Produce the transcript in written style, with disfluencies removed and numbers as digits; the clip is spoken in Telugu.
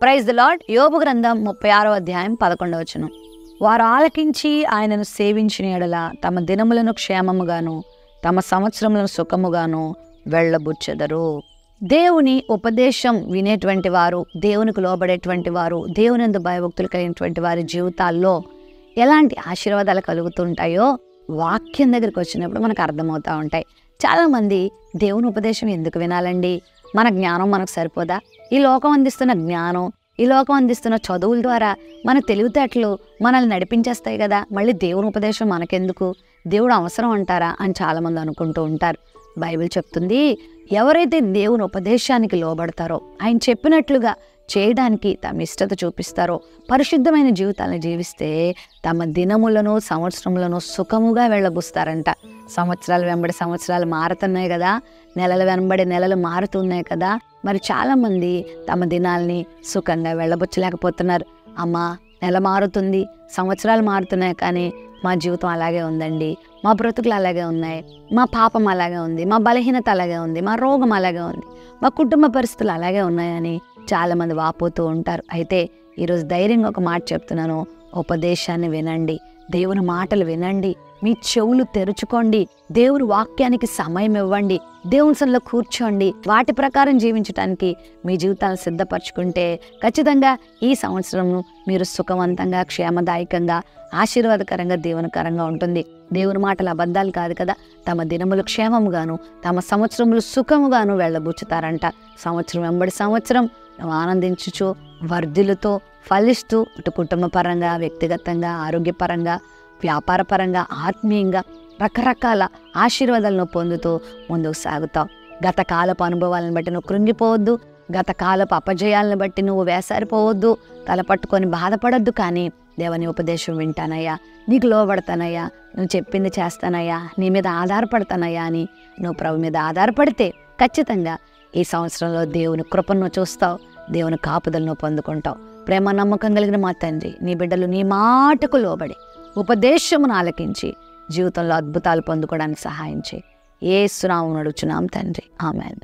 Praise the lord. యోబు గ్రంథం 36వ అధ్యాయం 11వ వచనం. వారు ఆలకించి ఆయనను సేవించిన యెడల తమ దినములను క్షేమముగాను తమ సంవత్సరములను సుఖముగాను వెళ్ళబుచ్చెదరు. దేవుని ఉపదేశం వినేటువంటి వారు, దేవునికి లోబడేటువంటి వారు, దేవునందు భయభక్తులు కలిగినటువంటి వారి జీవితాల్లో ఎలాంటి ఆశీర్వాదాలు కలుగుతుంటాయో వాక్యం దగ్గరికి వచ్చినప్పుడు మనకు అర్థమవుతూ ఉంటాయి. చాలామంది దేవుని ఉపదేశం ఎందుకు వినాలండి? మన జ్ఞానం మనకు సరిపోదా? ఈ లోకం అందిస్తున్న జ్ఞానం, ఈ లోకం అందిస్తున్న చదువుల ద్వారా మన తెలివితేటలు మనల్ని నడిపించేస్తాయి కదా, మళ్ళీ దేవుని ఉపదేశం మనకెందుకు? దేవుడు అవసరం అంటారా అని చాలామంది అనుకుంటూ ఉంటారు. బైబిల్ చెప్తుంది, ఎవరైతే దేవుని ఉపదేశానికి లోబడతారో, ఆయన చెప్పినట్లుగా చేయడానికి తమ ఇష్టత చూపిస్తారో, పరిశుద్ధమైన జీవితాలను జీవిస్తే తమ దినములను సంవత్సరములను సుఖముగా వెళ్ళబుస్తారంట. సంవత్సరాలు వెంబడి సంవత్సరాలు మారుతున్నాయి కదా, నెలలు వెంబడి నెలలు మారుతున్నాయి కదా, మరి చాలామంది తమ దినాల్ని సుఖంగా వెళ్ళబుచ్చలేకపోతున్నారు. అమ్మా, నెల మారుతుంది, సంవత్సరాలు మారుతున్నాయి, కానీ మా జీవితం అలాగే ఉందండి, మా బ్రతుకులు అలాగే ఉన్నాయి, మా పాపం అలాగే ఉంది, మా బలహీనత అలాగే ఉంది, మా రోగం అలాగే ఉంది, మా కుటుంబ పరిస్థితులు అలాగే ఉన్నాయని చాలామంది వాపోతూ ఉంటారు. అయితే ఈరోజు ధైర్యంగా ఒక మాట చెప్తున్నాను, ఉపదేశాన్ని వినండి, దేవుని మాటలు వినండి, మీ చెవులు తెరుచుకోండి, దేవుని వాక్యానికి సమయం ఇవ్వండి, దేవుని సన్నిధిలో కూర్చోండి. వాటి ప్రకారం జీవించడానికి మీ జీవితాలను సిద్ధపరచుకుంటే ఖచ్చితంగా ఈ సంవత్సరం మీరు సుఖవంతంగా, క్షేమదాయకంగా, ఆశీర్వాదకరంగా, దీవెనకరంగా ఉంటుంది. దేవుని మాటలు అబద్ధాలు కాదు కదా. తమ దినములు క్షేమముగాను తమ సంవత్సరములు సుఖముగాను వెళ్ళబుచ్చుతారంట. సంవత్సరం వెంబడి సంవత్సరం నువ్వు ఆనందించుచు, వర్ధిల్లుతో, ఫలిస్తూ, ఇటు కుటుంబ పరంగా, వ్యక్తిగతంగా, ఆరోగ్యపరంగా, వ్యాపారపరంగా, ఆత్మీయంగా రకరకాల ఆశీర్వాదాలను పొందుతూ ముందుకు సాగుతావు. గతకాలపు అనుభవాలను బట్టి నువ్వు కృంగిపోవద్దు, గతకాలపు అపజయాలను బట్టి నువ్వు వేసారిపోవద్దు, తలపట్టుకొని బాధపడద్దు. కానీ దేవుని ఉపదేశం వింటానయ్యా, నీకు లోబడతానయ్యా, నువ్వు చెప్పింది చేస్తానయ్యా, నీ మీద ఆధారపడతానయ్యా అని నువ్వు ప్రభు మీద ఆధారపడితే ఖచ్చితంగా ఈ సంవత్సరంలో దేవుని కృపను చూస్తావు, దేవుని కాపుదలను పొందుకుంటావు. ప్రేమ నమ్మకం కలిగిన మా తండ్రి, నీ బిడ్డలు నీ మాటకు లోబడి ఉపదేశమును ఆలకించి జీవితంలో అద్భుతాలు పొందుకోవడానికి సహాయం చేయి. యేసు నామమున అడుగుచున్నాం తండ్రి, ఆమేన్.